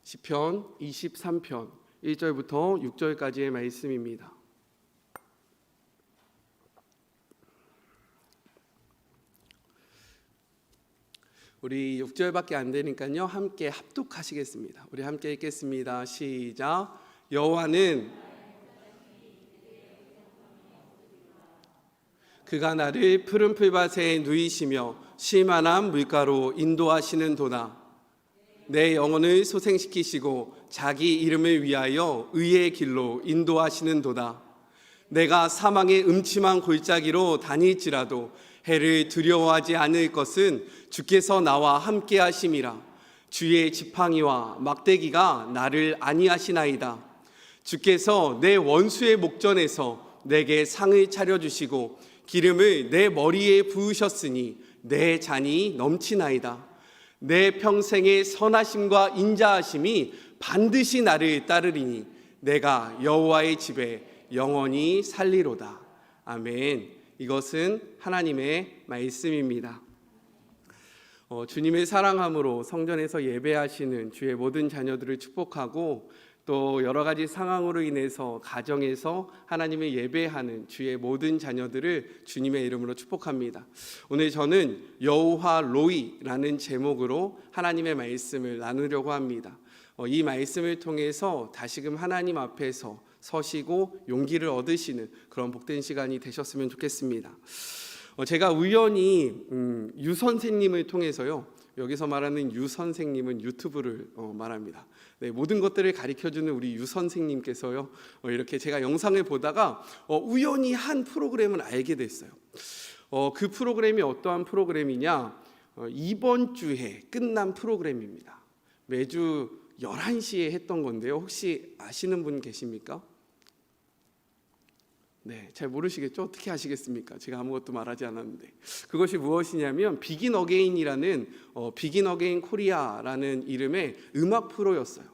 시편 23편 1절부터 6절까지의 말씀입니다. 우리 6절밖에 안 되니까요, 함께 합독하시겠습니다. 우리 함께 읽겠습니다. 시작. 여호와는 그가 나를 푸른 풀밭에 누이시며 쉴만한 물가로 인도하시는도다. 내 영혼을 소생시키시고 자기 이름을 위하여 의의 길로 인도하시는도다. 내가 사망의 음침한 골짜기로 다닐지라도 해를 두려워하지 않을 것은 주께서 나와 함께 하심이라. 주의 지팡이와 막대기가 나를 안위하시나이다. 주께서 내 원수의 목전에서 내게 상을 차려주시고 기름을 내 머리에 부으셨으니 내 잔이 넘치나이다. 내 평생의 선하심과 인자하심이 반드시 나를 따르리니 내가 여호와의 집에 영원히 살리로다. 아멘. 이것은 하나님의 말씀입니다. 주님을 사랑함으로 성전에서 예배하시는 주의 모든 자녀들을 축복하고, 또 여러 가지 상황으로 인해서 가정에서 하나님을 예배하는 주의 모든 자녀들을 주님의 이름으로 축복합니다. 오늘 저는 여호와 로이라는 제목으로 하나님의 말씀을 나누려고 합니다. 이 말씀을 통해서 다시금 하나님 앞에서 서시고 용기를 얻으시는 그런 복된 시간이 되셨으면 좋겠습니다. 제가 우연히 유 선생님을 통해서요, 여기서 말하는 유 선생님은 유튜브를 말합니다. 네, 모든 것들을 가르쳐주는 우리 유 선생님께서요, 이렇게 제가 영상을 보다가 우연히 한 프로그램을 알게 됐어요. 그 프로그램이 어떠한 프로그램이냐, 이번 주에 끝난 프로그램입니다. 매주 11시에 했던 건데요, 혹시 아시는 분 계십니까? 네, 잘 모르시겠죠? 어떻게 아시겠습니까? 제가 아무것도 말하지 않았는데, 그것이 무엇이냐면 비긴 어게인이라는 비긴 어게인 코리아라는 이름의 음악 프로였어요.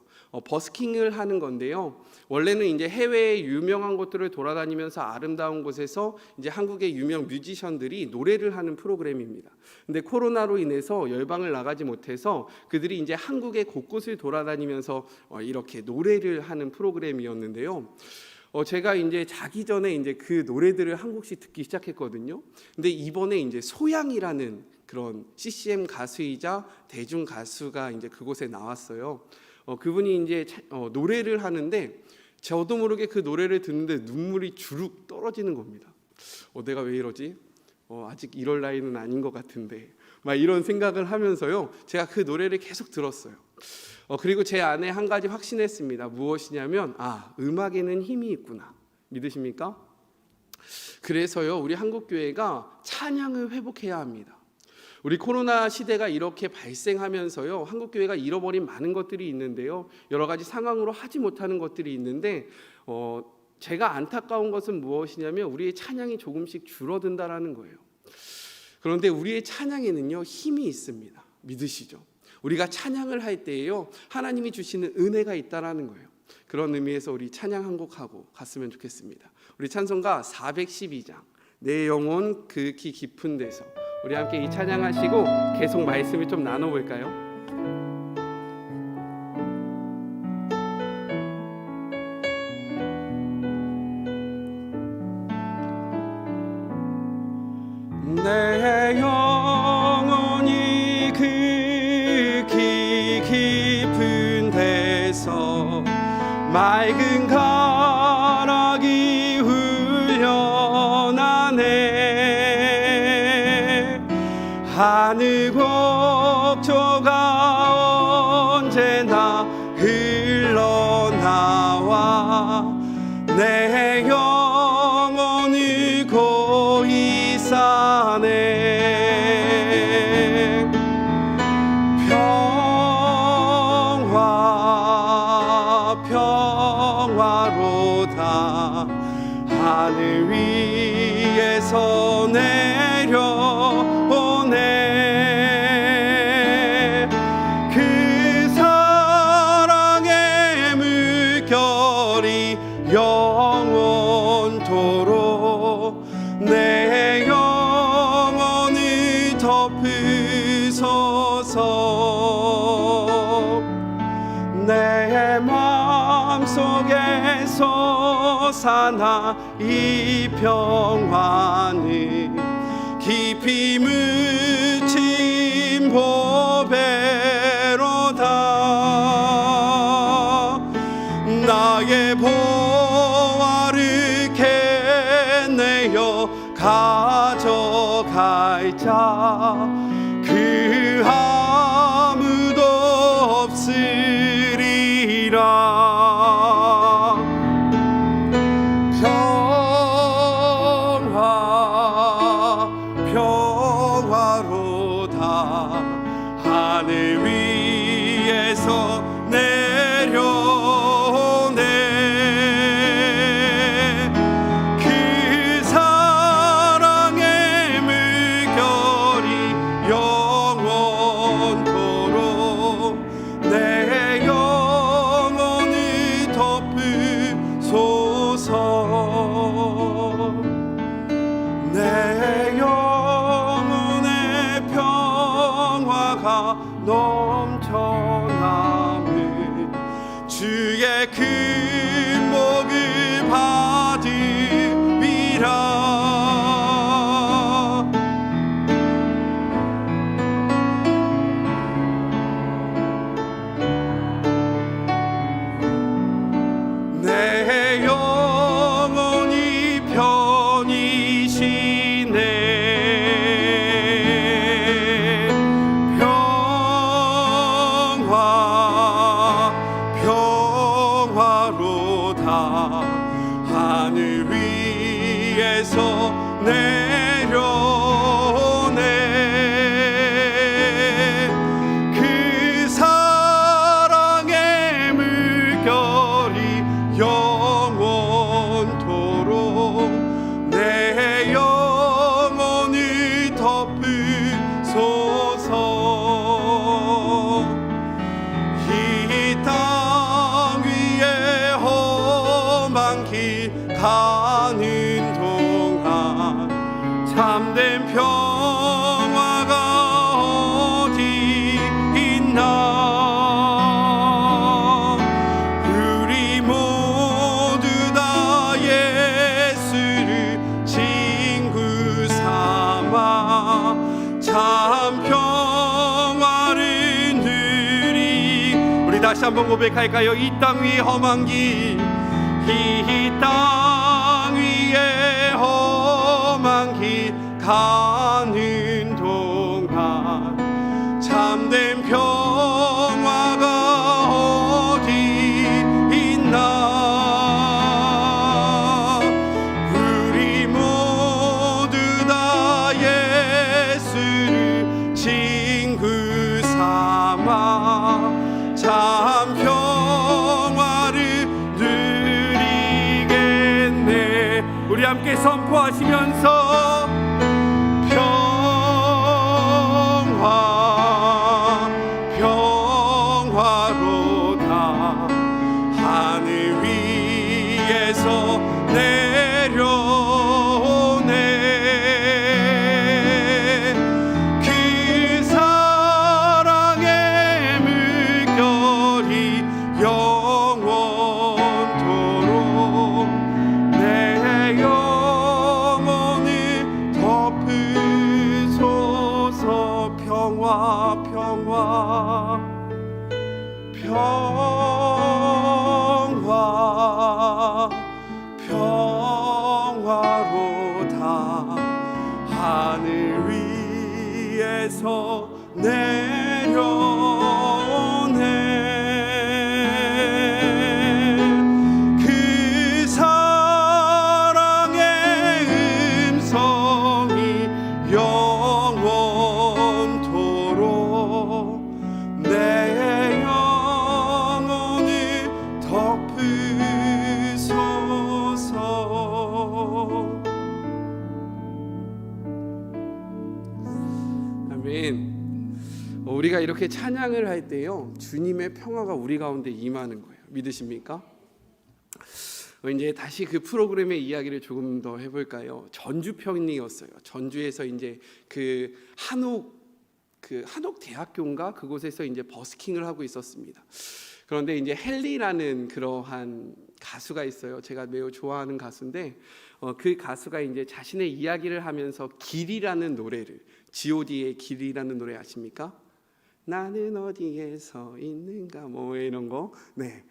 버스킹을 하는 건데요, 원래는 이제 해외의 유명한 곳들을 돌아다니면서 아름다운 곳에서 이제 한국의 유명 뮤지션들이 노래를 하는 프로그램입니다. 근데 코로나로 인해서 열방을 나가지 못해서 그들이 이제 한국의 곳곳을 돌아다니면서 이렇게 노래를 하는 프로그램이었는데요. 제가 이제 자기 전에 이제 그 노래들을 한 곡씩 듣기 시작했거든요. 근데 이번에 이제 소양이라는 그런 CCM 가수이자 대중 가수가 이제 그곳에 나왔어요. 그분이 이제 노래를 하는데 저도 모르게 그 노래를 듣는데 눈물이 주룩 떨어지는 겁니다. 내가 왜 이러지? 아직 이럴 나이는 아닌 것 같은데, 막 이런 생각을 하면서요, 제가 그 노래를 계속 들었어요. 그리고 제 안에 한 가지 확신했습니다. 무엇이냐면, 음악에는 힘이 있구나. 믿으십니까? 그래서요, 우리 한국교회가 찬양을 회복해야 합니다. 우리 코로나 시대가 이렇게 발생하면서요, 한국교회가 잃어버린 많은 것들이 있는데요, 여러 가지 상황으로 하지 못하는 것들이 있는데, 제가 안타까운 것은 무엇이냐면 우리의 찬양이 조금씩 줄어든다라는 거예요. 그런데 우리의 찬양에는요, 힘이 있습니다. 믿으시죠? 우리가 찬양을 할 때에요, 하나님이 주시는 은혜가 있다라는 거예요. 그런 의미에서 우리 찬양 한 곡 하고 갔으면 좋겠습니다. 우리 찬송가 412장 내 영혼 극히 깊은 데서, 우리 함께 이 찬양하시고 계속 말씀을 좀 나눠볼까요? 내 영혼이 극히 깊은 데서 맑은 가락이 훈련하네. 하늘 곡조가 언제나 흘러나와 내 영혼을 고이 사네. 평화로다. 하늘 위에서 내려오네. 그 사랑의 물결이 영원토록 내 영혼을 덮으소서. 내 마음속에서 사나 이 평화는 깊이 묻힌 보배로다. 나의 보화를 캐내어 가져갈 자 그 아무도 없으리라. 평화로다. 하늘 위에서 내려오네. 그 사랑의 물결이 영원토록 내 영혼을 덮으소서. 내 영혼의 평화가 넘쳐남을 주의 금목을 받으리라. 내 영혼이 편히 쉬네. 평화로다. 하늘 위에서 내려오네. 그 사랑의 물결이 영원토록 내 영혼을 덮으소서. 이 땅 위에 험한 길 가는 동안 참된 평화가 어디 있나. 우리 모두 다 예수를 친구 삼아 참 평화를 누리. 우리 다시 한번 고백할까요? 이 땅 위에 험한 길, 이 땅 위에 험한 길 가는 동안 참된 평화가 어디 있나. 우리 모두 다 예수를 친구 삼아 참 평화를 누리겠네. 우리 함께 선포하시면서 평화로다. 하늘 위에서 내려오네. 그 사랑의 물결이 영원토록 내 영혼을 덮으소서. 평화로다. 하늘 위에서 내려오네. 그 사랑의 음성이 영원토록 내 영혼을 덮으소서. 아멘. 우리가 이렇게 찬양을 할 때요, 주님의 평화가 우리 가운데 임하는 거예요. 믿으십니까? 이제 다시 그 프로그램의 이야기를 조금 더 해볼까요? 전주편이었어요. 전주에서 이제 그 한옥 대학교인가 그곳에서 이제 버스킹을 하고 있었습니다. 그런데 이제 헨리라는 그러한 가수가 있어요. 제가 매우 좋아하는 가수인데 그 가수가 이제 자신의 이야기를 하면서 길이라는 노래를, G.O.D의 길이라는 노래 아십니까? 나는 어디에 서 있는가 뭐 이런 거. 네.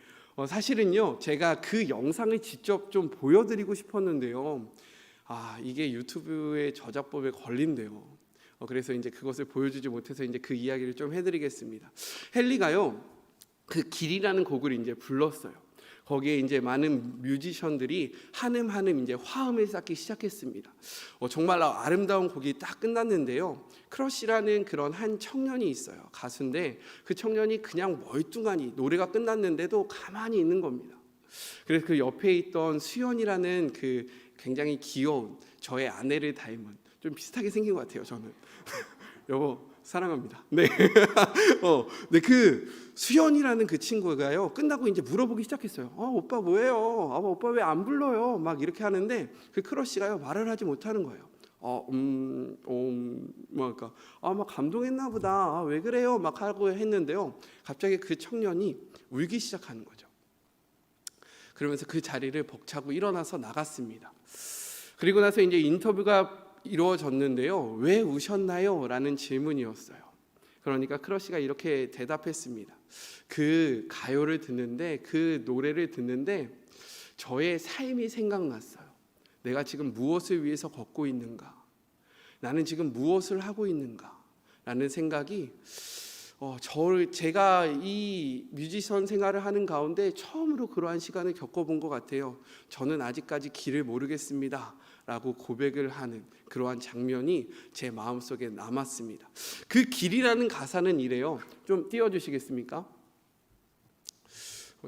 사실은요 제가 그 영상을 직접 좀 보여드리고 싶었는데요. 이게 유튜브의 저작법에 걸린대요. 그래서 이제 그것을 보여주지 못해서 이제 그 이야기를 좀 해드리겠습니다. 헨리가요 그 길이라는 곡을 이제 불렀어요. 거기에 이제 많은 뮤지션들이 한음 이제 화음을 쌓기 시작했습니다. 정말 아름다운 곡이 딱 끝났는데요. 크러쉬라는 그런 한 청년이 있어요. 가수인데 그 청년이 그냥 멀뚱하니 노래가 끝났는데도 가만히 있는 겁니다. 그래서 그 옆에 있던 수연이라는 그 굉장히 귀여운 저의 아내를 닮은, 좀 비슷하게 생긴 것 같아요. 저는 여보 사랑합니다. 네. 네, 그 수연이라는 그 친구가요 끝나고 이제 물어보기 시작했어요. 오빠 뭐예요? 오빠 왜 안 불러요? 막 이렇게 하는데 그 크러쉬가요 말을 하지 못하는 거예요. 뭐랄까, 막 감동했나 보다. 왜 그래요? 막 하고 했는데요. 갑자기 그 청년이 울기 시작하는 거죠. 그러면서 그 자리를 벅차고 일어나서 나갔습니다. 그리고 나서 이제 인터뷰가 이루어졌는데요. 왜 우셨나요? 라는 질문이었어요. 그러니까 크러쉬가 이렇게 대답했습니다. 그 가요를 듣는데, 그 노래를 듣는데 저의 삶이 생각났어요. 내가 지금 무엇을 위해서 걷고 있는가? 나는 지금 무엇을 하고 있는가? 라는 생각이 제가 이 뮤지션 생활을 하는 가운데 처음으로 그러한 시간을 겪어본 것 같아요. 저는 아직까지 길을 모르겠습니다 라고 고백을 하는 그러한 장면이 제 마음속에 남았습니다. 그 길이라는 가사는 이래요. 좀 띄워주시겠습니까?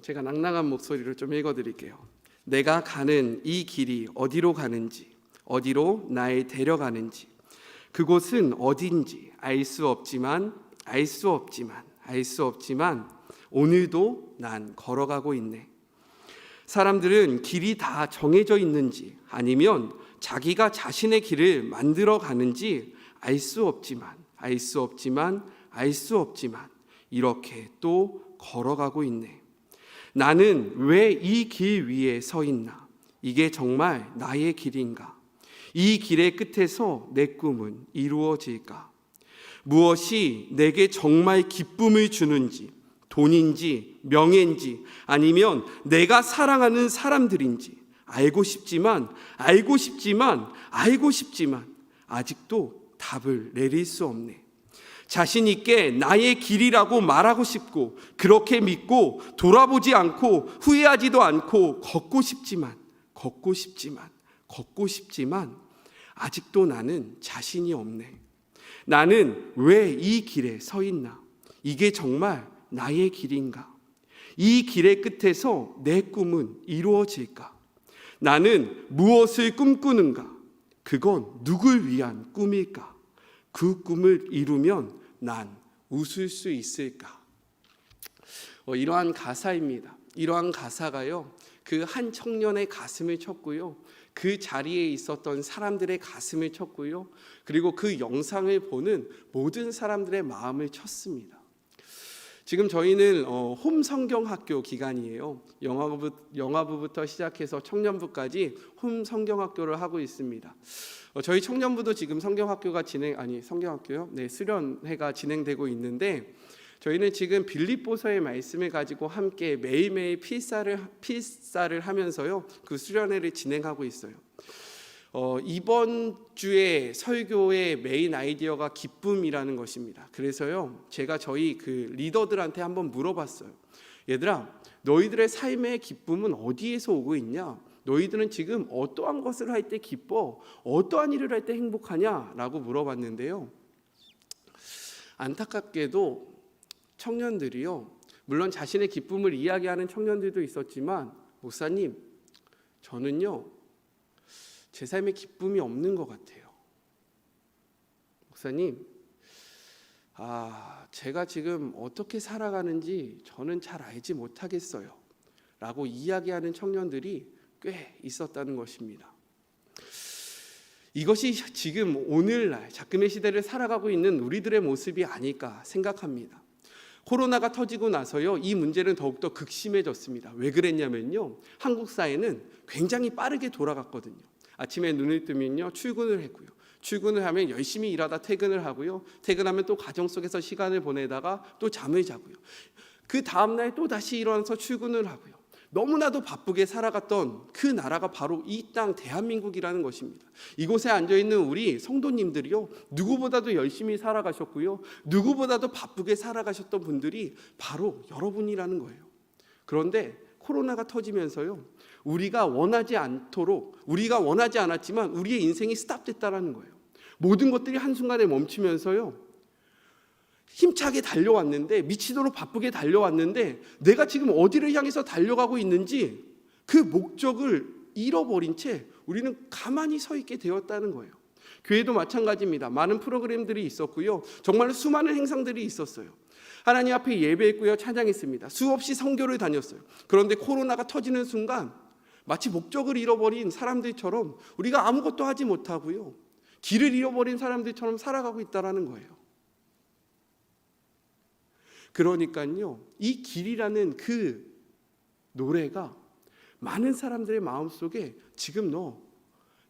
제가 낭낭한 목소리로 좀 읽어드릴게요. 내가 가는 이 길이 어디로 가는지, 어디로 날 데려가는지, 그곳은 어딘지 알 수 없지만 오늘도 난 걸어가고 있네. 사람들은 길이 다 정해져 있는지 아니면 자기가 자신의 길을 만들어 가는지 알 수 없지만 이렇게 또 걸어가고 있네. 나는 왜 이 길 위에 서 있나? 이게 정말 나의 길인가? 이 길의 끝에서 내 꿈은 이루어질까? 무엇이 내게 정말 기쁨을 주는지, 돈인지 명예인지 아니면 내가 사랑하는 사람들인지 알고 싶지만 아직도 답을 내릴 수 없네. 자신 있게 나의 길이라고 말하고 싶고 그렇게 믿고 돌아보지 않고 후회하지도 않고 걷고 싶지만 아직도 나는 자신이 없네. 나는 왜 이 길에 서 있나? 이게 정말 나의 길인가? 이 길의 끝에서 내 꿈은 이루어질까? 나는 무엇을 꿈꾸는가? 그건 누굴 위한 꿈일까? 그 꿈을 이루면 난 웃을 수 있을까? 이러한 가사입니다. 이러한 가사가요 그 한 청년의 가슴을 쳤고요, 그 자리에 있었던 사람들의 가슴을 쳤고요, 그리고 그 영상을 보는 모든 사람들의 마음을 쳤습니다. 지금 저희는 홈 성경학교 기간이에요. 영화부부터 시작해서 청년부까지 홈 성경학교를 하고 있습니다. 저희 청년부도 지금 성경학교가 수련회가 진행되고 있는데, 저희는 지금 빌립보서의 말씀을 가지고 함께 매일매일 필사를 하면서요 그 수련회를 진행하고 있어요. 이번 주에 설교의 메인 아이디어가 기쁨이라는 것입니다. 그래서요 제가 저희 그 리더들한테 한번 물어봤어요. 얘들아, 너희들의 삶의 기쁨은 어디에서 오고 있냐? 너희들은 지금 어떠한 것을 할 때 기뻐? 어떠한 일을 할 때 행복하냐? 라고 물어봤는데요, 안타깝게도 청년들이요, 물론 자신의 기쁨을 이야기하는 청년들도 있었지만, 목사님, 저는요 제 삶에 기쁨이 없는 것 같아요. 목사님, 제가 지금 어떻게 살아가는지 저는 잘 알지 못하겠어요 라고 이야기하는 청년들이 꽤 있었다는 것입니다. 이것이 지금 오늘날 작금의 시대를 살아가고 있는 우리들의 모습이 아닐까 생각합니다. 코로나가 터지고 나서요, 이 문제는 더욱더 극심해졌습니다. 왜 그랬냐면요, 한국 사회는 굉장히 빠르게 돌아갔거든요. 아침에 눈을 뜨면요, 출근을 했고요. 출근을 하면 열심히 일하다 퇴근을 하고요. 퇴근하면 또 가정 속에서 시간을 보내다가 또 잠을 자고요. 그 다음날 또 다시 일어나서 출근을 하고요. 너무나도 바쁘게 살아갔던 그 나라가 바로 이 땅 대한민국이라는 것입니다. 이곳에 앉아있는 우리 성도님들이요, 누구보다도 열심히 살아가셨고요, 누구보다도 바쁘게 살아가셨던 분들이 바로 여러분이라는 거예요. 그런데 코로나가 터지면서요, 우리가 원하지 않았지만 우리의 인생이 스탑됐다라는 거예요. 모든 것들이 한순간에 멈추면서요, 힘차게 달려왔는데, 미치도록 바쁘게 달려왔는데, 내가 지금 어디를 향해서 달려가고 있는지 그 목적을 잃어버린 채 우리는 가만히 서 있게 되었다는 거예요. 교회도 마찬가지입니다. 많은 프로그램들이 있었고요, 정말 수많은 행사들이 있었어요. 하나님 앞에 예배했고요, 찬양했습니다. 수없이 선교를 다녔어요. 그런데 코로나가 터지는 순간 마치 목적을 잃어버린 사람들처럼 우리가 아무것도 하지 못하고요, 길을 잃어버린 사람들처럼 살아가고 있다는 거예요. 그러니까요, 이 길이라는 그 노래가 많은 사람들의 마음속에 지금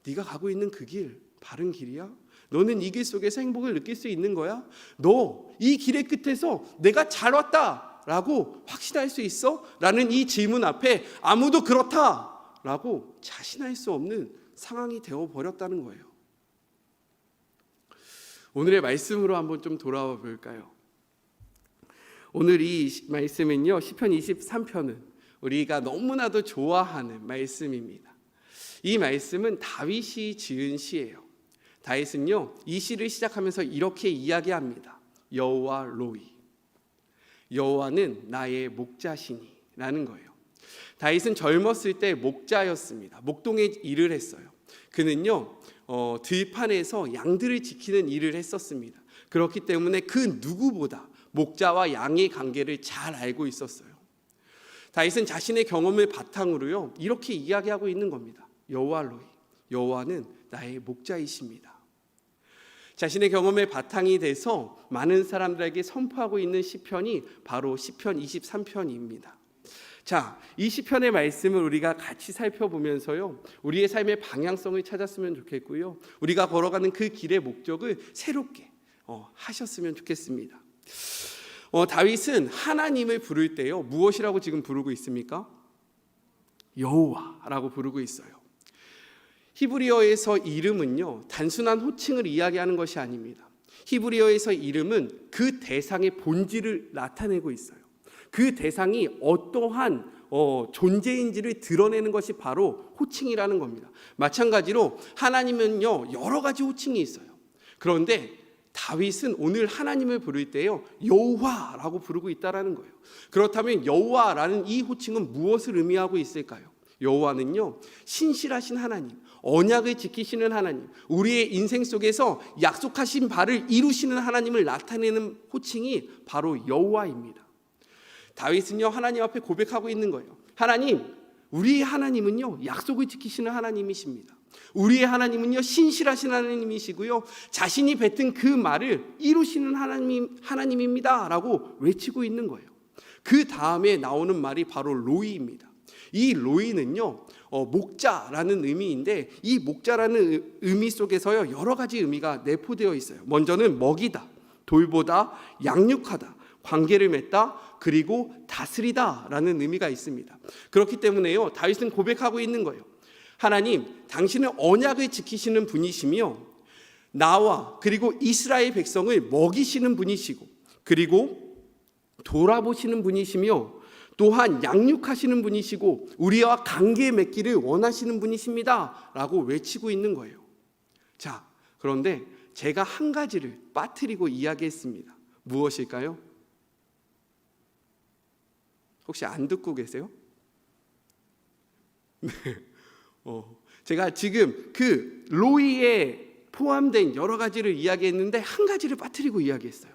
네가 가고 있는 그 길 바른 길이야? 너는 이 길 속에서 행복을 느낄 수 있는 거야? 너 이 길의 끝에서 내가 잘 왔다라고 확신할 수 있어? 라는 이 질문 앞에 아무도 그렇다라고 자신할 수 없는 상황이 되어버렸다는 거예요. 오늘의 말씀으로 한번 좀 돌아와 볼까요? 오늘 이 말씀은요, 시편 23편은 우리가 너무나도 좋아하는 말씀입니다. 이 말씀은 다윗이 지은 시예요. 다윗은요, 이 시를 시작하면서 이렇게 이야기합니다. 여호와 로이, 여호와는 나의 목자시니라는 거예요. 다윗은 젊었을 때 목자였습니다. 목동에 일을 했어요. 그는요, 들판에서 양들을 지키는 일을 했었습니다. 그렇기 때문에 그 누구보다 목자와 양의 관계를 잘 알고 있었어요. 다윗은 자신의 경험을 바탕으로요, 이렇게 이야기하고 있는 겁니다. 여호와 로이, 여호와는 나의 목자이십니다. 자신의 경험의 바탕이 돼서 많은 사람들에게 선포하고 있는 시편이 바로 시편 23편입니다. 자, 이 시편의 말씀을 우리가 같이 살펴보면서요, 우리의 삶의 방향성을 찾았으면 좋겠고요, 우리가 걸어가는 그 길의 목적을 새롭게 하셨으면 좋겠습니다. 다윗은 하나님을 부를 때요, 무엇이라고 지금 부르고 있습니까? 여호와라고 부르고 있어요. 히브리어에서 이름은요, 단순한 호칭을 이야기하는 것이 아닙니다. 히브리어에서 이름은 그 대상의 본질을 나타내고 있어요. 그 대상이 어떠한 존재인지를 드러내는 것이 바로 호칭이라는 겁니다. 마찬가지로 하나님은요, 여러 가지 호칭이 있어요. 그런데 다윗은 오늘 하나님을 부를 때요, 여호와라고 부르고 있다라는 거예요. 그렇다면 여호와라는 이 호칭은 무엇을 의미하고 있을까요? 여호와는요, 신실하신 하나님, 언약을 지키시는 하나님, 우리의 인생 속에서 약속하신 바를 이루시는 하나님을 나타내는 호칭이 바로 여호와입니다. 다윗은요, 하나님 앞에 고백하고 있는 거예요. 하나님, 우리의 하나님은요, 약속을 지키시는 하나님이십니다. 우리의 하나님은요, 신실하신 하나님이시고요, 자신이 뱉은 그 말을 이루시는 하나님입니다 라고 외치고 있는 거예요. 그 다음에 나오는 말이 바로 로이입니다. 이 로이는요, 목자라는 의미인데, 이 목자라는 의미 속에서요, 여러 가지 의미가 내포되어 있어요. 먼저는 먹이다, 돌보다, 양육하다, 관계를 맺다, 그리고 다스리다 라는 의미가 있습니다. 그렇기 때문에요, 다윗은 고백하고 있는 거예요. 하나님, 당신은 언약을 지키시는 분이시며 나와 그리고 이스라엘 백성을 먹이시는 분이시고, 그리고 돌아보시는 분이시며 또한 양육하시는 분이시고 우리와 관계 맺기를 원하시는 분이십니다 라고 외치고 있는 거예요. 자, 그런데 제가 한 가지를 빠뜨리고 이야기했습니다. 무엇일까요? 혹시 안 듣고 계세요? 네. 제가 지금 그 로이에 포함된 여러 가지를 이야기했는데 한 가지를 빠뜨리고 이야기했어요.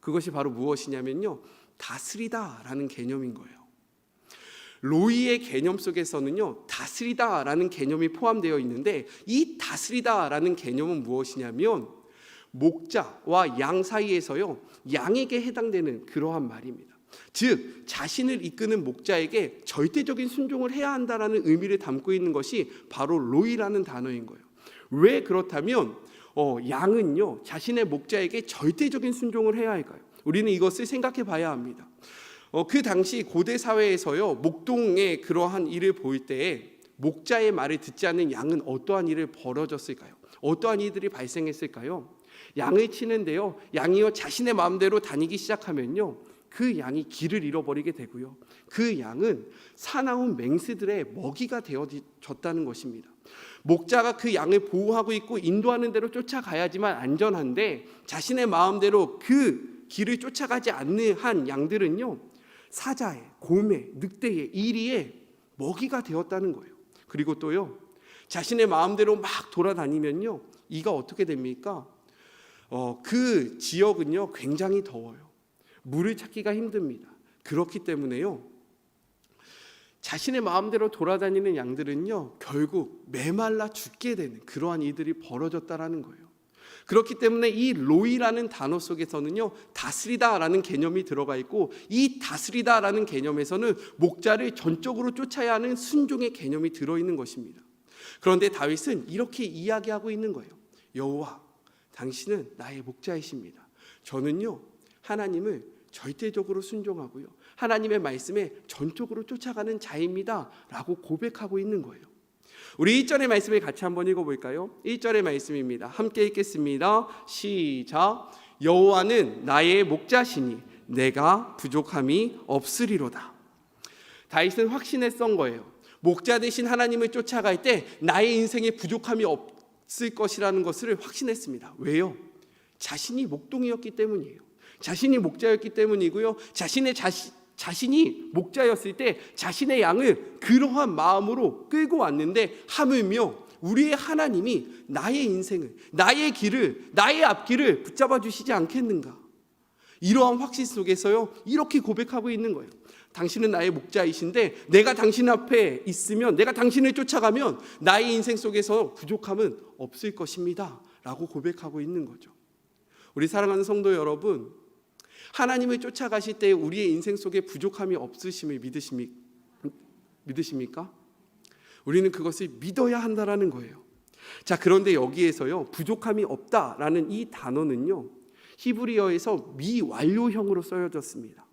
그것이 바로 무엇이냐면요, 다스리다라는 개념인 거예요. 로이의 개념 속에서는요, 다스리다라는 개념이 포함되어 있는데, 이 다스리다라는 개념은 무엇이냐면 목자와 양 사이에서요, 양에게 해당되는 그러한 말입니다. 즉 자신을 이끄는 목자에게 절대적인 순종을 해야 한다라는 의미를 담고 있는 것이 바로 로이라는 단어인 거예요. 왜 그렇다면 양은요 자신의 목자에게 절대적인 순종을 해야 할까요? 우리는 이것을 생각해 봐야 합니다. 그 당시 고대 사회에서요 목동의 그러한 일을 볼 때에 목자의 말을 듣지 않는 양은 어떠한 일을 벌어졌을까요? 어떠한 일들이 발생했을까요? 양을 치는데요, 양이요 자신의 마음대로 다니기 시작하면요 그 양이 길을 잃어버리게 되고요, 그 양은 사나운 맹수들의 먹이가 되어졌다는 것입니다. 목자가 그 양을 보호하고 있고 인도하는 대로 쫓아가야지만 안전한데 자신의 마음대로 그 길을 쫓아가지 않는 한 양들은요 사자의, 곰의, 늑대의, 이리의 먹이가 되었다는 거예요. 그리고 또요 자신의 마음대로 막 돌아다니면요 이가 어떻게 됩니까? 그 지역은요 굉장히 더워요. 물을 찾기가 힘듭니다. 그렇기 때문에요 자신의 마음대로 돌아다니는 양들은요 결국 메말라 죽게 되는 그러한 일들이 벌어졌다라는 거예요. 그렇기 때문에 이 로이라는 단어 속에서는요 다스리다라는 개념이 들어가 있고, 이 다스리다라는 개념에서는 목자를 전적으로 쫓아야 하는 순종의 개념이 들어있는 것입니다. 그런데 다윗은 이렇게 이야기하고 있는 거예요. 여호와, 당신은 나의 목자이십니다. 저는요 하나님을 절대적으로 순종하고요 하나님의 말씀에 전적으로 쫓아가는 자입니다 라고 고백하고 있는 거예요. 우리 1절의 말씀을 같이 한번 읽어볼까요? 1절의 말씀입니다. 함께 읽겠습니다. 시작. 여호와는 나의 목자시니 내가 부족함이 없으리로다. 다윗은 확신에 썬 거예요. 목자 되신 하나님을 쫓아갈 때 나의 인생에 부족함이 없을 것이라는 것을 확신했습니다. 왜요? 자신이 목동이었기 때문이에요. 자신이 목자였기 때문이고요, 자신이 목자였을 때 자신의 양을 그러한 마음으로 끌고 왔는데, 하물며 우리의 하나님이 나의 인생을, 나의 길을, 나의 앞길을 붙잡아 주시지 않겠는가? 이러한 확신 속에서요 이렇게 고백하고 있는 거예요. 당신은 나의 목자이신데 내가 당신 앞에 있으면, 내가 당신을 쫓아가면 나의 인생 속에서 부족함은 없을 것입니다 라고 고백하고 있는 거죠. 우리 사랑하는 성도 여러분, 하나님을 쫓아가실 때 우리의 인생 속에 부족함이 없으심을 믿으십니까? 우리는 그것을 믿어야 한다라는 거예요. 자, 그런데 여기에서요 부족함이 없다라는 이 단어는요 히브리어에서 미완료형으로 쓰여졌습니다.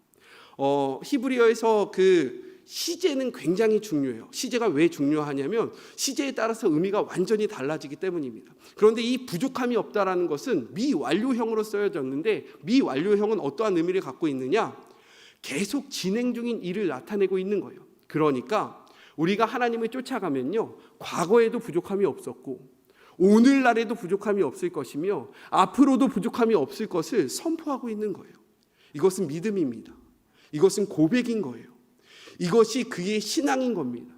히브리어에서 그 시제는 굉장히 중요해요. 시제가 왜 중요하냐면 시제에 따라서 의미가 완전히 달라지기 때문입니다. 그런데 이 부족함이 없다라는 것은 미완료형으로 쓰여졌는데, 미완료형은 어떠한 의미를 갖고 있느냐? 계속 진행 중인 일을 나타내고 있는 거예요. 그러니까 우리가 하나님을 쫓아가면요 과거에도 부족함이 없었고 오늘날에도 부족함이 없을 것이며 앞으로도 부족함이 없을 것을 선포하고 있는 거예요. 이것은 믿음입니다. 이것은 고백인 거예요. 이것이 그의 신앙인 겁니다.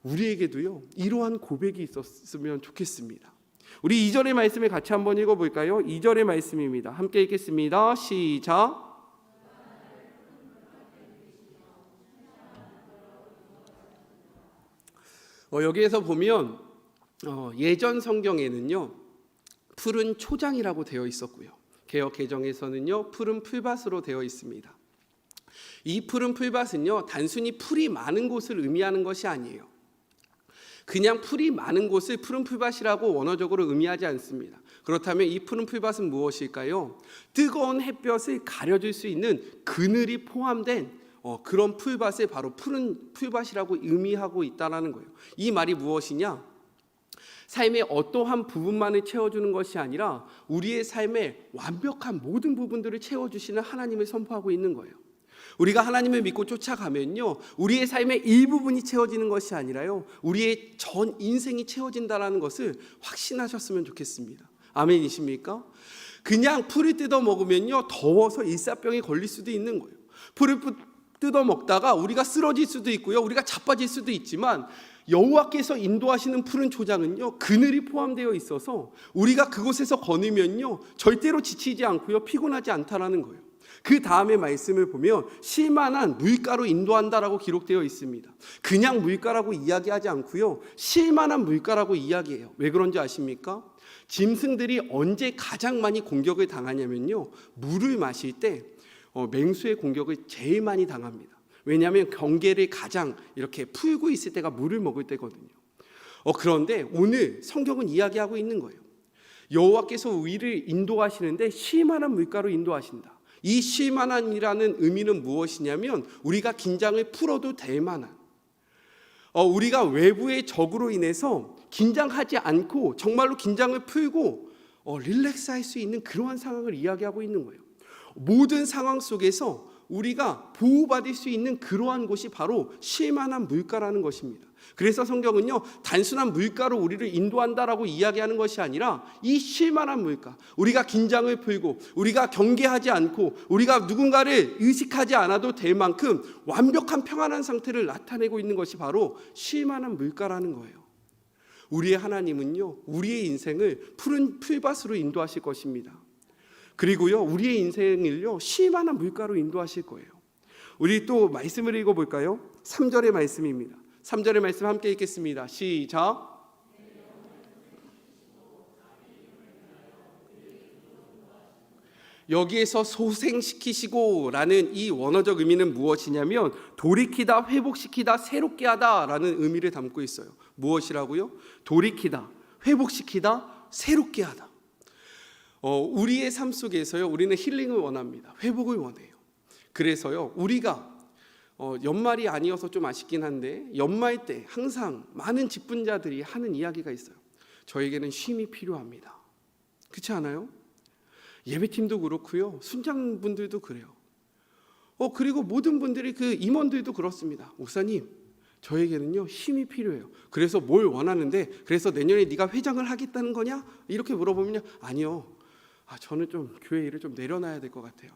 우리에게도요 이러한 고백이 있었으면 좋겠습니다. 우리 2절의 말씀을 같이 한번 읽어볼까요? 2절의 말씀입니다. 함께 읽겠습니다. 시작. 여기에서 보면 예전 성경에는요 푸른 초장이라고 되어 있었고요, 개역 개정에서는요 푸른 풀밭으로 되어 있습니다. 이 푸른 풀밭은요 단순히 풀이 많은 곳을 의미하는 것이 아니에요. 그냥 풀이 많은 곳을 푸른 풀밭이라고 원어적으로 의미하지 않습니다. 그렇다면 이 푸른 풀밭은 무엇일까요? 뜨거운 햇볕을 가려줄 수 있는 그늘이 포함된 그런 풀밭을 바로 푸른 풀밭이라고 의미하고 있다는 거예요. 이 말이 무엇이냐? 삶의 어떠한 부분만을 채워주는 것이 아니라 우리의 삶의 완벽한 모든 부분들을 채워주시는 하나님을 선포하고 있는 거예요. 우리가 하나님을 믿고 쫓아가면요 우리의 삶의 일부분이 채워지는 것이 아니라요 우리의 전 인생이 채워진다는 것을 확신하셨으면 좋겠습니다. 아멘이십니까? 그냥 풀을 뜯어 먹으면요 더워서 일사병에 걸릴 수도 있는 거예요. 풀을 뜯어 먹다가 우리가 쓰러질 수도 있고요, 우리가 자빠질 수도 있지만 여호와께서 인도하시는 푸른 초장은요 그늘이 포함되어 있어서 우리가 그곳에서 거니면요 절대로 지치지 않고요 피곤하지 않다라는 거예요. 그 다음에 말씀을 보면 쉴만한 물가로 인도한다라고 기록되어 있습니다. 그냥 물가라고 이야기하지 않고요 쉴만한 물가라고 이야기해요. 왜 그런지 아십니까? 짐승들이 언제 가장 많이 공격을 당하냐면요, 물을 마실 때 맹수의 공격을 제일 많이 당합니다. 왜냐하면 경계를 가장 이렇게 풀고 있을 때가 물을 먹을 때거든요. 그런데 오늘 성경은 이야기하고 있는 거예요. 여호와께서 우리를 인도하시는데 쉴만한 물가로 인도하신다. 이 쉴만한이라는 의미는 무엇이냐면 우리가 긴장을 풀어도 될 만한, 우리가 외부의 적으로 인해서 긴장하지 않고 정말로 긴장을 풀고 릴렉스할 수 있는 그러한 상황을 이야기하고 있는 거예요. 모든 상황 속에서 우리가 보호받을 수 있는 그러한 곳이 바로 쉴만한 물가라는 것입니다. 그래서 성경은요, 단순한 물가로 우리를 인도한다라고 이야기하는 것이 아니라 이 쉴만한 물가, 우리가 긴장을 풀고 우리가 경계하지 않고 우리가 누군가를 의식하지 않아도 될 만큼 완벽한 평안한 상태를 나타내고 있는 것이 바로 쉴만한 물가라는 거예요. 우리의 하나님은요, 우리의 인생을 푸른 풀밭으로 인도하실 것입니다. 그리고요, 우리의 인생을요, 쉴만한 물가로 인도하실 거예요. 우리 또 말씀을 읽어볼까요? 3절의 말씀입니다. 3절의 말씀 함께 읽겠습니다. 시작. 여기에서 소생시키시고 라는 이 원어적 의미는 무엇이냐면 돌이키다, 회복시키다, 새롭게 하다 라는 의미를 담고 있어요. 무엇이라고요? 돌이키다, 회복시키다, 새롭게 하다. 우리의 삶 속에서요, 우리는 힐링을 원합니다. 회복을 원해요. 그래서요, 우리가 연말이 아니어서 좀 아쉽긴 한데 연말 때 항상 많은 직분자들이 하는 이야기가 있어요. 저에게는 쉼이 필요합니다. 그렇지 않아요? 예배팀도 그렇고요, 순장분들도 그래요. 그리고 모든 분들이 그 임원들도 그렇습니다. 목사님, 저에게는요 쉼이 필요해요. 그래서 뭘 원하는데, 그래서 내년에 네가 회장을 하겠다는 거냐? 이렇게 물어보면요, 아니요, 저는 좀 교회 일을 좀 내려놔야 될 것 같아요.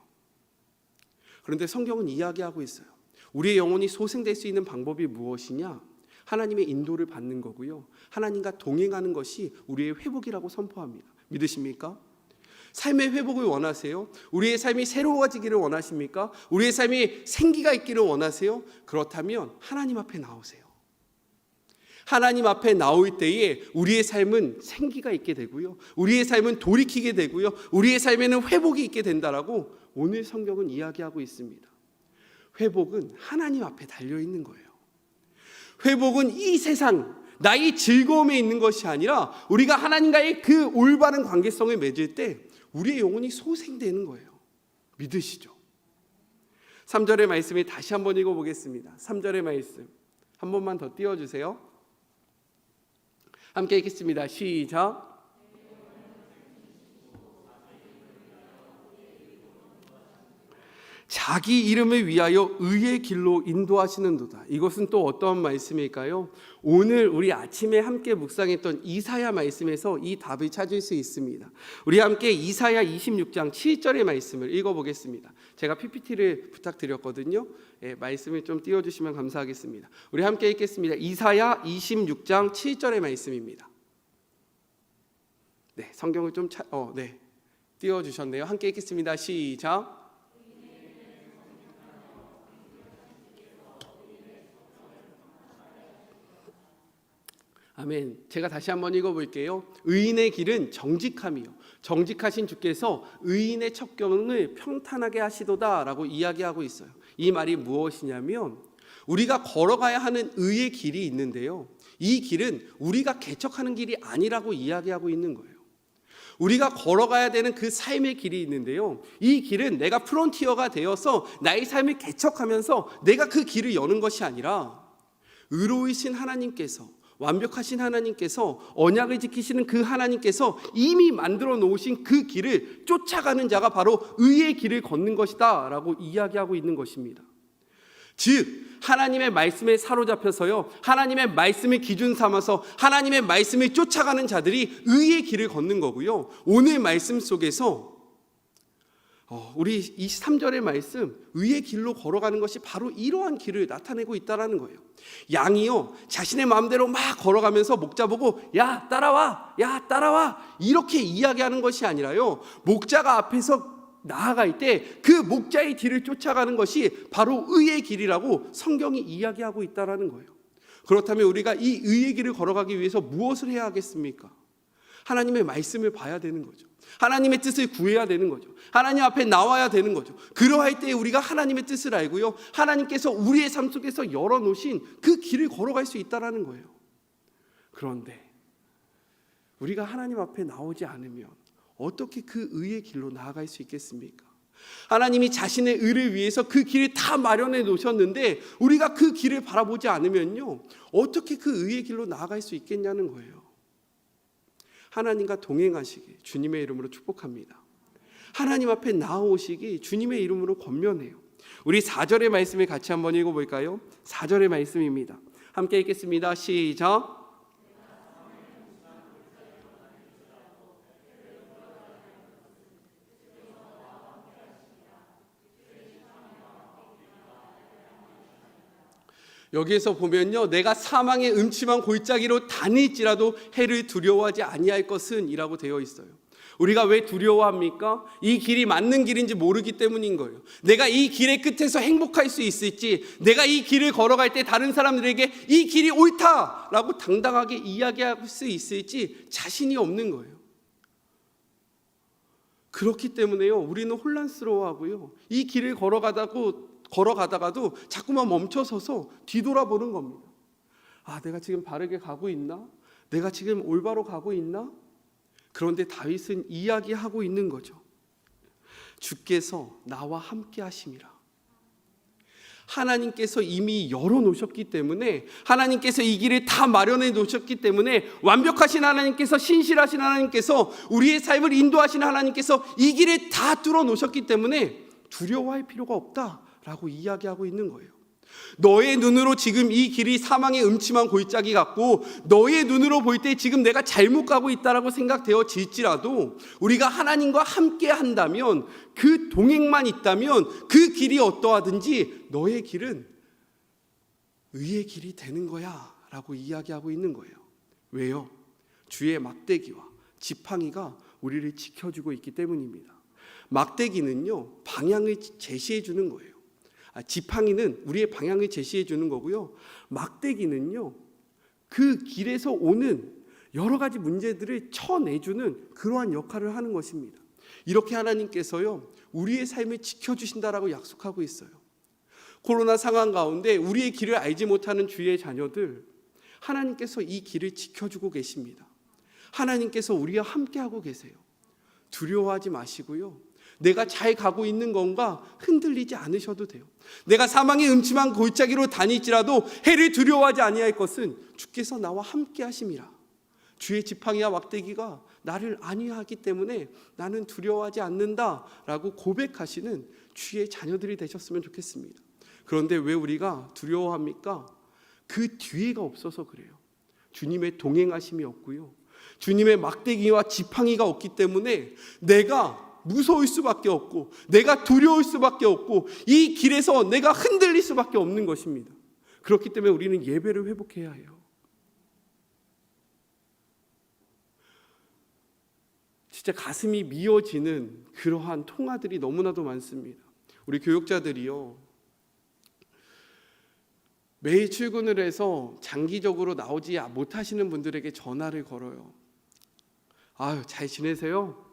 그런데 성경은 이야기하고 있어요. 우리의 영혼이 소생될 수 있는 방법이 무엇이냐? 하나님의 인도를 받는 거고요, 하나님과 동행하는 것이 우리의 회복이라고 선포합니다. 믿으십니까? 삶의 회복을 원하세요? 우리의 삶이 새로워지기를 원하십니까? 우리의 삶이 생기가 있기를 원하세요? 그렇다면 하나님 앞에 나오세요. 하나님 앞에 나올 때에 우리의 삶은 생기가 있게 되고요, 우리의 삶은 돌이키게 되고요, 우리의 삶에는 회복이 있게 된다라고 오늘 성경은 이야기하고 있습니다. 회복은 하나님 앞에 달려있는 거예요. 회복은 이 세상 나의 즐거움에 있는 것이 아니라 우리가 하나님과의 그 올바른 관계성을 맺을 때 우리의 영혼이 소생되는 거예요. 믿으시죠? 3절의 말씀을 다시 한번 읽어보겠습니다. 3절의 말씀 한 번만 더 띄워주세요. 함께 읽겠습니다. 시작. 자기 이름을 위하여 의의 길로 인도하시는도다. 이것은 또 어떤 말씀일까요? 오늘 우리 아침에 함께 묵상했던 이사야 말씀에서 이 답을 찾을 수 있습니다. 우리 함께 이사야 26장 7절의 말씀을 읽어보겠습니다. 제가 PPT를 부탁드렸거든요. 말씀을 좀 띄워주시면 감사하겠습니다. 우리 함께 읽겠습니다. 이사야 26장 7절의 말씀입니다. 네, 성경을 좀 띄워주셨네요. 함께 읽겠습니다. 시작. 아멘. 제가 다시 한번 읽어볼게요. 의인의 길은 정직함이요, 정직하신 주께서 의인의 첩경을 평탄하게 하시도다 라고 이야기하고 있어요. 이 말이 무엇이냐면 우리가 걸어가야 하는 의의 길이 있는데요, 이 길은 우리가 개척하는 길이 아니라고 이야기하고 있는 거예요. 우리가 걸어가야 되는 그 삶의 길이 있는데요, 이 길은 내가 프론티어가 되어서 나의 삶을 개척하면서 내가 그 길을 여는 것이 아니라 의로우신 하나님께서, 완벽하신 하나님께서, 언약을 지키시는 그 하나님께서 이미 만들어 놓으신 그 길을 쫓아가는 자가 바로 의의 길을 걷는 것이다 라고 이야기하고 있는 것입니다. 즉 하나님의 말씀에 사로잡혀서요, 하나님의 말씀을 기준 삼아서 하나님의 말씀을 쫓아가는 자들이 의의 길을 걷는 거고요, 오늘 말씀 속에서 우리 23절의 말씀, 의의 길로 걸어가는 것이 바로 이러한 길을 나타내고 있다는 거예요. 양이요, 자신의 마음대로 막 걸어가면서 목자 보고 야 따라와, 야 따라와 이렇게 이야기하는 것이 아니라요, 목자가 앞에서 나아갈 때 그 목자의 뒤를 쫓아가는 것이 바로 의의 길이라고 성경이 이야기하고 있다는 거예요. 그렇다면 우리가 이 의의 길을 걸어가기 위해서 무엇을 해야 하겠습니까? 하나님의 말씀을 봐야 되는 거죠. 하나님의 뜻을 구해야 되는 거죠. 하나님 앞에 나와야 되는 거죠. 그러할 때 우리가 하나님의 뜻을 알고요, 하나님께서 우리의 삶 속에서 열어놓으신 그 길을 걸어갈 수 있다는 거예요. 그런데 우리가 하나님 앞에 나오지 않으면 어떻게 그 의의 길로 나아갈 수 있겠습니까? 하나님이 자신의 의를 위해서 그 길을 다 마련해 놓으셨는데 우리가 그 길을 바라보지 않으면요, 어떻게 그 의의 길로 나아갈 수 있겠냐는 거예요. 하나님과 동행하시기 주님의 이름으로 축복합니다. 하나님 앞에 나오시기 주님의 이름으로 권면해요. 우리 4절의 말씀을 같이 한번 읽어볼까요? 4절의 말씀입니다. 함께 읽겠습니다. 시작. 여기에서 보면요, 내가 사망의 음침한 골짜기로 다닐지라도 해를 두려워하지 아니할 것은 이라고 되어 있어요. 우리가 왜 두려워합니까? 이 길이 맞는 길인지 모르기 때문인 거예요. 내가 이 길의 끝에서 행복할 수 있을지, 내가 이 길을 걸어갈 때 다른 사람들에게 이 길이 옳다라고 당당하게 이야기할 수 있을지 자신이 없는 거예요. 그렇기 때문에요, 우리는 혼란스러워하고요, 이 길을 걸어가다가도 자꾸만 멈춰서서 뒤돌아보는 겁니다. 아, 내가 지금 바르게 가고 있나? 내가 지금 올바로 가고 있나? 그런데 다윗은 이야기하고 있는 거죠. 주께서 나와 함께 하심이라. 하나님께서 이미 열어놓으셨기 때문에, 하나님께서 이 길을 다 마련해 놓으셨기 때문에, 완벽하신 하나님께서, 신실하신 하나님께서, 우리의 삶을 인도하시는 하나님께서 이 길을 다 뚫어 놓으셨기 때문에 두려워할 필요가 없다라고 이야기하고 있는 거예요. 너의 눈으로 지금 이 길이 사망의 음침한 골짜기 같고, 너의 눈으로 볼 때 지금 내가 잘못 가고 있다라고 생각되어질지라도 우리가 하나님과 함께 한다면, 그 동행만 있다면 그 길이 어떠하든지 너의 길은 의의 길이 되는 거야 라고 이야기하고 있는 거예요. 왜요? 주의 막대기와 지팡이가 우리를 지켜주고 있기 때문입니다. 막대기는요, 방향을 제시해 주는 거예요. 지팡이는 우리의 방향을 제시해 주는 거고요, 막대기는요, 그 길에서 오는 여러 가지 문제들을 쳐내주는 그러한 역할을 하는 것입니다. 이렇게 하나님께서요, 우리의 삶을 지켜주신다라고 약속하고 있어요. 코로나 상황 가운데 우리의 길을 알지 못하는 주의 자녀들, 하나님께서 이 길을 지켜주고 계십니다. 하나님께서 우리와 함께하고 계세요. 두려워하지 마시고요, 내가 잘 가고 있는 건가 흔들리지 않으셔도 돼요. 내가 사망의 음침한 골짜기로 다닐지라도 해를 두려워하지 아니할 것은 주께서 나와 함께 하심이라. 주의 지팡이와 막대기가 나를 안위하기 때문에 나는 두려워하지 않는다라고 고백하시는 주의 자녀들이 되셨으면 좋겠습니다. 그런데 왜 우리가 두려워합니까? 그 뒤에가 없어서 그래요. 주님의 동행하심이 없고요, 주님의 막대기와 지팡이가 없기 때문에 내가 무서울 수밖에 없고, 내가 두려울 수밖에 없고, 이 길에서 내가 흔들릴 수밖에 없는 것입니다. 그렇기 때문에 우리는 예배를 회복해야 해요. 진짜 가슴이 미어지는 그러한 통화들이 너무나도 많습니다. 우리 교육자들이요, 매일 출근을 해서 장기적으로 나오지 못하시는 분들에게 전화를 걸어요. 아유, 잘 지내세요?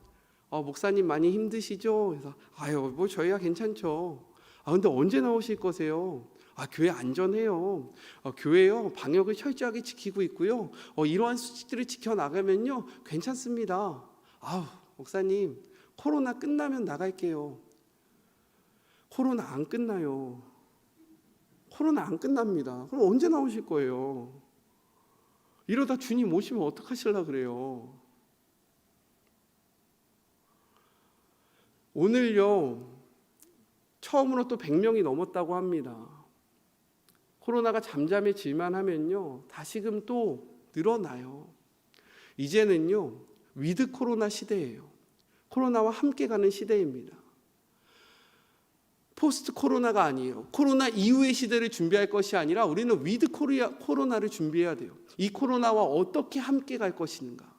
목사님 많이 힘드시죠? 그래서 아유, 뭐 저희가 괜찮죠. 근데 언제 나오실 거세요? 교회 안전해요. 교회요, 방역을 철저하게 지키고 있고요, 이러한 수칙들을 지켜나가면요 괜찮습니다. 목사님, 코로나 끝나면 나갈게요. 코로나 안 끝나요. 코로나 안 끝납니다. 그럼 언제 나오실 거예요? 이러다 주님 오시면 어떡하시려고 그래요? 오늘요, 처음으로 또 100명이 넘었다고 합니다. 코로나가 잠잠해질만 하면요, 다시금 또 늘어나요. 이제는요, 위드 코로나 시대예요. 코로나와 함께 가는 시대입니다. 포스트 코로나가 아니에요. 코로나 이후의 시대를 준비할 것이 아니라 우리는 위드 코로나를 준비해야 돼요. 이 코로나와 어떻게 함께 갈 것인가.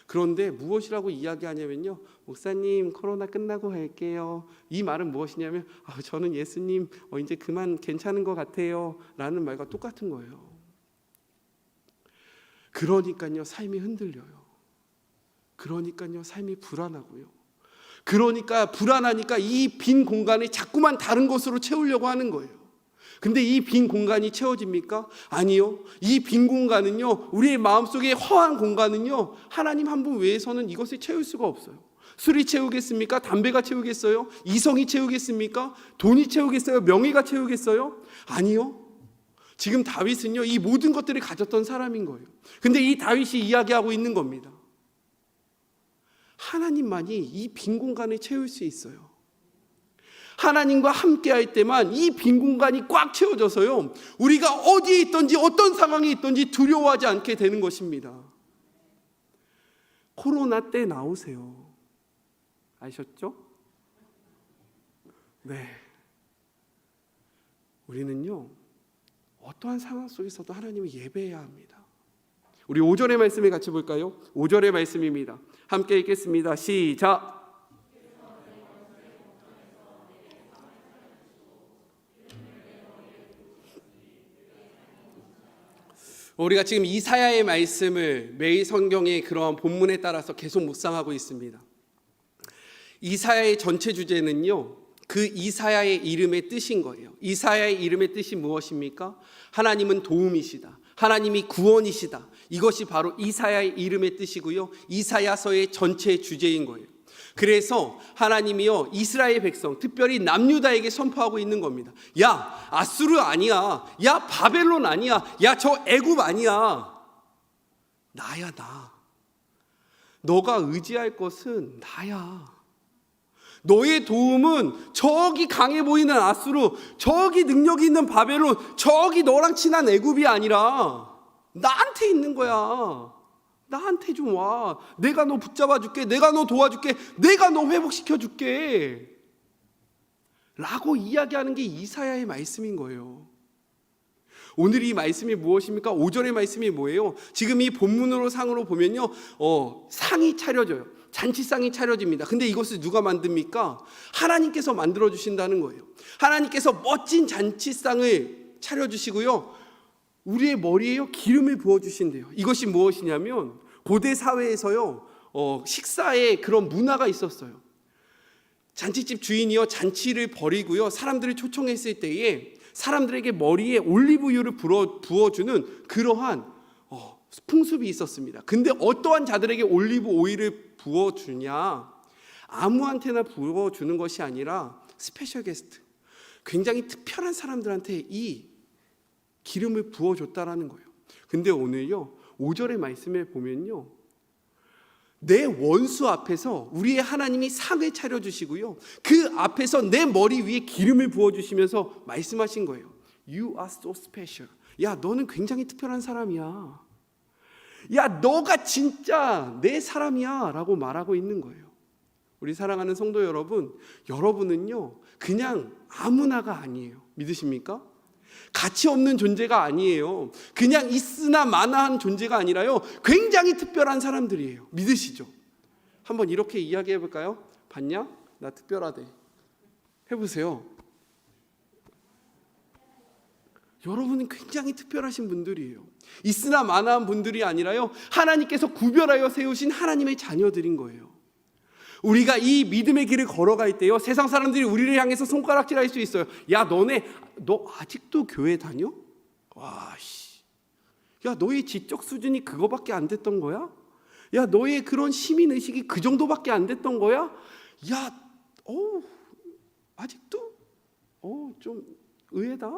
그런데 무엇이라고 이야기하냐면요, 목사님 코로나 끝나고 갈게요. 이 말은 무엇이냐면 저는 예수님 이제 그만 괜찮은 것 같아요 라는 말과 똑같은 거예요. 그러니까요, 삶이 흔들려요. 그러니까요, 삶이 불안하고요. 그러니까 불안하니까 이 빈 공간에 자꾸만 다른 것으로 채우려고 하는 거예요. 근데 이 빈 공간이 채워집니까? 아니요. 이 빈 공간은요, 우리의 마음속에 허한 공간은요, 하나님 한 분 외에서는 이것을 채울 수가 없어요. 술이 채우겠습니까? 담배가 채우겠어요? 이성이 채우겠습니까? 돈이 채우겠어요? 명예가 채우겠어요? 아니요. 지금 다윗은요, 이 모든 것들을 가졌던 사람인 거예요. 근데 이 다윗이 이야기하고 있는 겁니다. 하나님만이 이 빈 공간을 채울 수 있어요. 하나님과 함께 할 때만 이 빈 공간이 꽉 채워져서요, 우리가 어디에 있든지 어떤 상황에 있든지 두려워하지 않게 되는 것입니다. 코로나 때 나오세요. 아셨죠? 네. 우리는요, 어떠한 상황 속에서도 하나님을 예배해야 합니다. 우리 5절의 말씀을 같이 볼까요? 5절의 말씀입니다. 함께 읽겠습니다. 시작. 우리가 지금 이사야의 말씀을 매일 성경의 그러한 본문에 따라서 계속 묵상하고 있습니다. 이사야의 전체 주제는요, 그 이사야의 이름의 뜻인 거예요. 이사야의 이름의 뜻이 무엇입니까? 하나님은 도움이시다. 하나님이 구원이시다. 이것이 바로 이사야의 이름의 뜻이고요, 이사야서의 전체 주제인 거예요. 그래서 하나님이요, 이스라엘 백성, 특별히 남유다에게 선포하고 있는 겁니다. 야, 아수르 아니야. 야, 바벨론 아니야. 야, 저 애굽 아니야. 나야, 나. 너가 의지할 것은 나야. 너의 도움은 저기 강해 보이는 아수르, 저기 능력이 있는 바벨론, 저기 너랑 친한 애굽이 아니라 나한테 있는 거야. 나한테 좀 와. 내가 너 붙잡아 줄게. 내가 너 도와줄게. 내가 너 회복시켜 줄게. 라고 이야기하는 게 이사야의 말씀인 거예요. 오늘 이 말씀이 무엇입니까? 5절의 말씀이 뭐예요? 지금 이 본문으로 상으로 보면요, 상이 차려져요. 잔치상이 차려집니다. 근데 이것을 누가 만듭니까? 하나님께서 만들어 주신다는 거예요. 하나님께서 멋진 잔치상을 차려주시고요, 우리의 머리에요, 기름을 부어주신대요. 이것이 무엇이냐면, 고대 사회에서요, 식사에 그런 문화가 있었어요. 잔치집 주인이요, 잔치를 벌이고요, 사람들을 초청했을 때에 사람들에게 머리에 올리브유를 부어주는 그러한 풍습이 있었습니다. 근데 어떠한 자들에게 올리브 오일을 부어주냐? 아무한테나 부어주는 것이 아니라 스페셜 게스트, 굉장히 특별한 사람들한테 이 기름을 부어줬다라는 거예요. 근데 오늘요, 5절의 말씀에 보면요, 내 원수 앞에서 우리의 하나님이 상을 차려주시고요, 그 앞에서 내 머리 위에 기름을 부어주시면서 말씀하신 거예요. You are so special. 야, 너는 굉장히 특별한 사람이야. 야, 너가 진짜 내 사람이야 라고 말하고 있는 거예요. 우리 사랑하는 성도 여러분, 여러분은요, 그냥 아무나가 아니에요. 믿으십니까? 가치 없는 존재가 아니에요. 그냥 있으나 마나한 존재가 아니라요, 굉장히 특별한 사람들이에요. 믿으시죠? 한번 이렇게 이야기해 볼까요? 봤냐? 나 특별하대. 해보세요. 여러분은 굉장히 특별하신 분들이에요. 있으나 마나한 분들이 아니라요, 하나님께서 구별하여 세우신 하나님의 자녀들인 거예요. 우리가 이 믿음의 길을 걸어갈 때요, 세상 사람들이 우리를 향해서 손가락질할 수 있어요. 야, 너 아직도 교회 다녀? 와, 씨. 야, 너의 지적 수준이 그거밖에 안 됐던 거야? 야, 너의 그런 시민 의식이 그 정도밖에 안 됐던 거야? 야, 아직도 좀 의외다.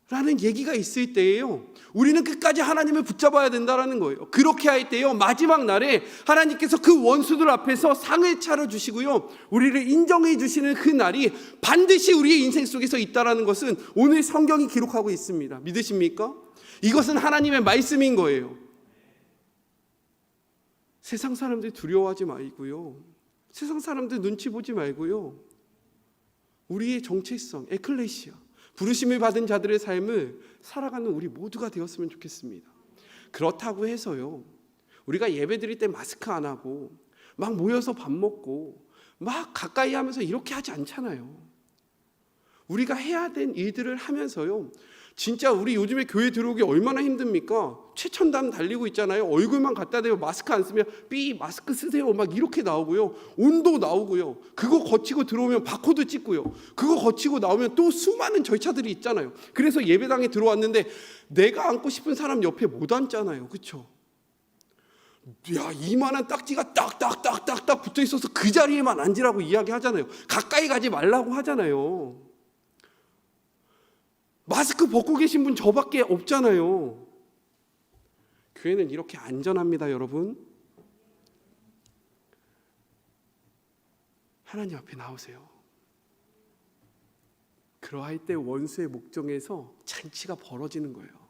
라는 얘기가 있을 때에요, 우리는 끝까지 하나님을 붙잡아야 된다는 거예요. 그렇게 할 때요, 마지막 날에 하나님께서 그 원수들 앞에서 상을 차려주시고요, 우리를 인정해 주시는 그 날이 반드시 우리의 인생 속에서 있다는 것은 오늘 성경이 기록하고 있습니다. 믿으십니까? 이것은 하나님의 말씀인 거예요. 세상 사람들 두려워하지 말고요, 세상 사람들 눈치 보지 말고요, 우리의 정체성, 에클레시아, 부르심을 받은 자들의 삶을 살아가는 우리 모두가 되었으면 좋겠습니다. 그렇다고 해서요, 우리가 예배 드릴 때 마스크 안 하고 막 모여서 밥 먹고 막 가까이 하면서 이렇게 하지 않잖아요. 우리가 해야 된 일들을 하면서요, 진짜 우리 요즘에 교회 들어오기 얼마나 힘듭니까? 최첨단 달리고 있잖아요. 얼굴만 갖다 대고 마스크 안 쓰면 삐 마스크 쓰세요 막 이렇게 나오고요. 온도 나오고요. 그거 거치고 들어오면 바코드 찍고요. 그거 거치고 나오면 또 수많은 절차들이 있잖아요. 그래서 예배당에 들어왔는데 내가 앉고 싶은 사람 옆에 못 앉잖아요. 그렇죠? 야, 이만한 딱지가 딱딱딱딱딱 붙어 있어서 그 자리에만 앉으라고 이야기하잖아요. 가까이 가지 말라고 하잖아요. 마스크 벗고 계신 분 저밖에 없잖아요. 교회는 이렇게 안전합니다, 여러분. 하나님 앞에 나오세요. 그러할 때 원수의 목정에서 잔치가 벌어지는 거예요.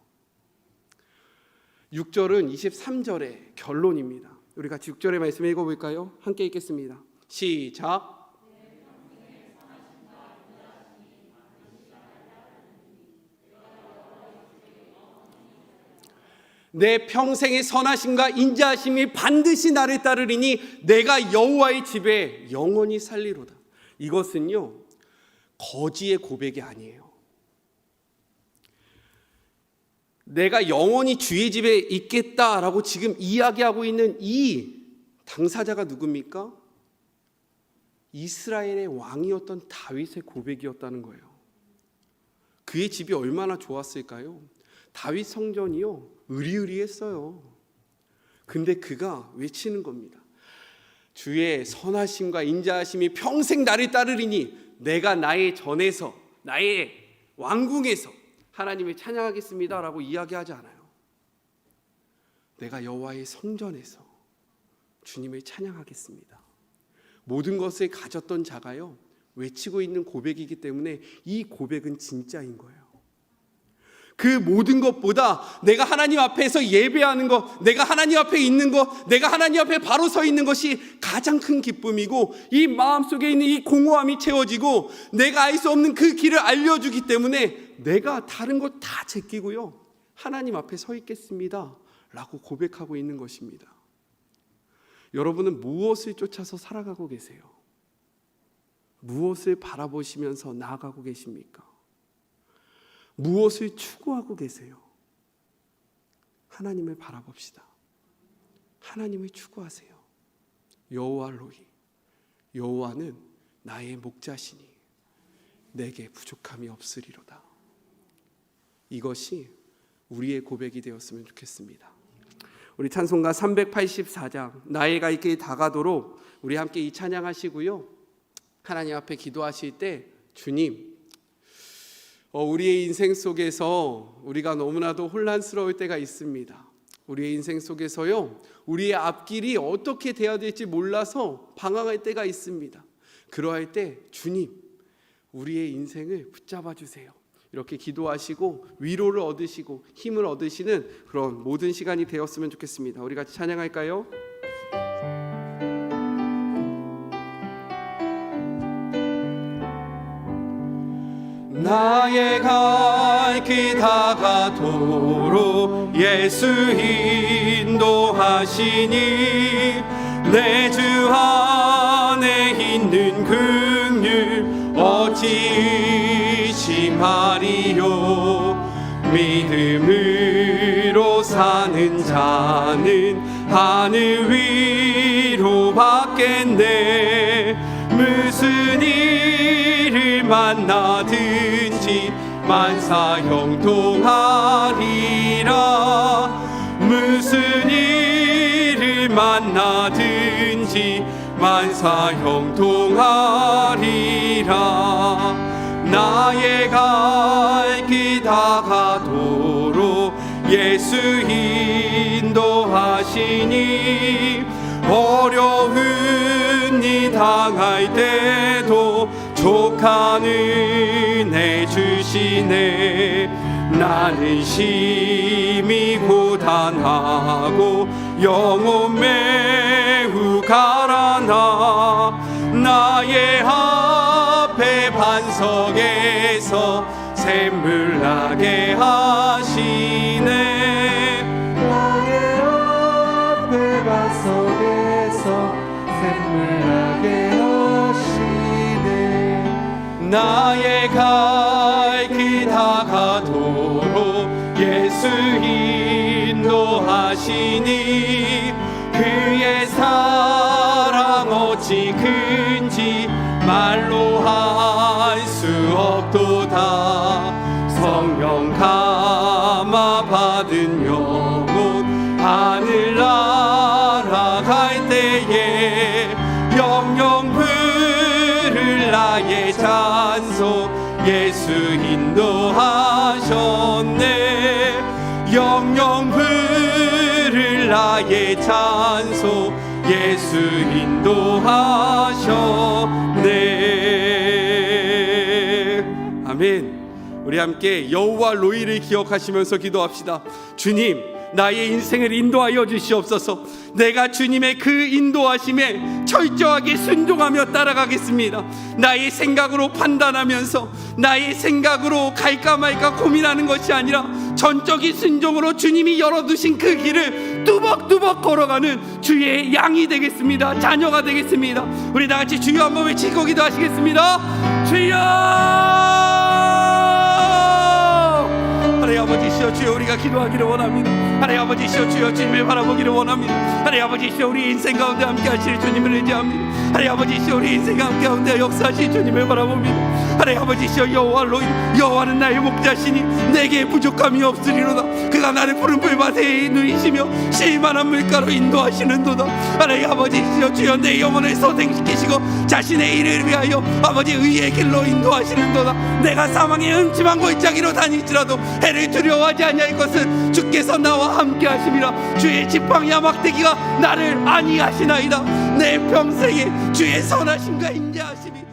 6절은 23절의 결론입니다. 우리 같이 6절의 말씀 읽어볼까요? 함께 읽겠습니다. 시작. 내 평생의 선하심과 인자하심이 반드시 나를 따르리니 내가 여호와의 집에 영원히 살리로다. 이것은요, 거지의 고백이 아니에요. 내가 영원히 주의 집에 있겠다라고 지금 이야기하고 있는 이 당사자가 누굽니까? 이스라엘의 왕이었던 다윗의 고백이었다는 거예요. 그의 집이 얼마나 좋았을까요? 다윗 성전이요, 으리으리했어요. 근데 그가 외치는 겁니다. 주의 선하심과 인자하심이 평생 나를 따르리니 내가 나의 전에서, 나의 왕궁에서 하나님을 찬양하겠습니다 라고 이야기하지 않아요. 내가 여호와의 성전에서 주님을 찬양하겠습니다. 모든 것을 가졌던 자가요, 외치고 있는 고백이기 때문에 이 고백은 진짜인 거예요. 그 모든 것보다 내가 하나님 앞에서 예배하는 것, 내가 하나님 앞에 있는 것, 내가 하나님 앞에 바로 서 있는 것이 가장 큰 기쁨이고, 이 마음속에 있는 이 공허함이 채워지고 내가 알 수 없는 그 길을 알려주기 때문에 내가 다른 것 다 제끼고요, 하나님 앞에 서 있겠습니다 라고 고백하고 있는 것입니다. 여러분은 무엇을 쫓아서 살아가고 계세요? 무엇을 바라보시면서 나아가고 계십니까? 무엇을 추구하고 계세요? 하나님을 바라봅시다. 하나님을 추구하세요. 여호와 로히, 여호와는 나의 목자시니 내게 부족함이 없으리로다. 이것이 우리의 고백이 되었으면 좋겠습니다. 우리 찬송가 384장 나의 갈 길 다가도록 우리 함께 이 찬양하시고요, 하나님 앞에 기도하실 때 주님, 우리의 인생 속에서 우리가 너무나도 혼란스러울 때가 있습니다. 우리의 인생 속에서요, 우리의 앞길이 어떻게 돼야 될지 몰라서 방황할 때가 있습니다. 그러할 때 주님, 우리의 인생을 붙잡아 주세요. 이렇게 기도하시고 위로를 얻으시고 힘을 얻으시는 그런 모든 시간이 되었으면 좋겠습니다. 우리 같이 찬양할까요? 나의 갈 길 다가도록 예수 인도하시니 내 주 안에 있는 긍휼 어찌 의심하리요. 믿음으로 사는 자는 하늘 위로 받겠네. 무슨 일을 만나든지 만사 형통하리라. 무슨 일을 만나든지 만사 형통하리라. 나의 갈 길 다가도록 예수 인도하시니 어려운 일 당할 때도 족한 은혜 주시네. 나는 심히 고단하고 영혼 매우 가라나. 나의 앞에 반석에서 샘물 나게 하시네. 나의 앞에 반석에서 샘물 나게 하시네. 나의 갈 길 다가도록 예수 인도하시니 그의 사랑 어찌 큰지 말로 할 수 없도다. 성령 감화 받은 영혼 하늘 날아갈 때에 영영 부를 나의 찬송 예수 인도하셨네. 영영 부를 나의 찬송 예수 인도하셨네. 아멘. 우리 함께 여호와 로이를 기억하시면서 기도합시다. 주님, 나의 인생을 인도하여 주시옵소서. 내가 주님의 그 인도하심에 철저하게 순종하며 따라가겠습니다. 나의 생각으로 판단하면서 나의 생각으로 갈까 말까 고민하는 것이 아니라 전적인 순종으로 주님이 열어두신 그 길을 뚜벅뚜벅 걸어가는 주의 양이 되겠습니다. 자녀가 되겠습니다. 우리 다같이 주여 한번 외치고 기도하시겠습니다. 주여! 하나님 아버지시여, 주여 우리가 기도하기를 원합니다. 하나님 아버지시여, 주여 주님을 바라보기를 원합니다. 하나님 아버지시여, 우리 인생 가운데 함께 하실 주님을 의지합니다. 하나님 아버지시여, 우리 인생 가운데 역사하실 주님을 바라봅니다. 하나님 아버지시여, 여호와 로이, 여호와는 나의 목자시니 내게 부족함이 없으리로다. 그가 나를 푸른 풀밭에 누이시며 실만한 물가로 인도하시는도다. 하나님 아버지시여, 주여 내 영혼을 소생시키시고 자신의 일을 위하여 아버지 의의 길로 인도하시는도다. 내가 사망의 음침한 골짜기로 다닐지라도 해를 두려워하지 아니할 것은 주께서 나와 함께 하심이라. 주의 지팡이와 막대기가 나를 안위하시나이다. 내 평생에 주의 선하심과 인자하심이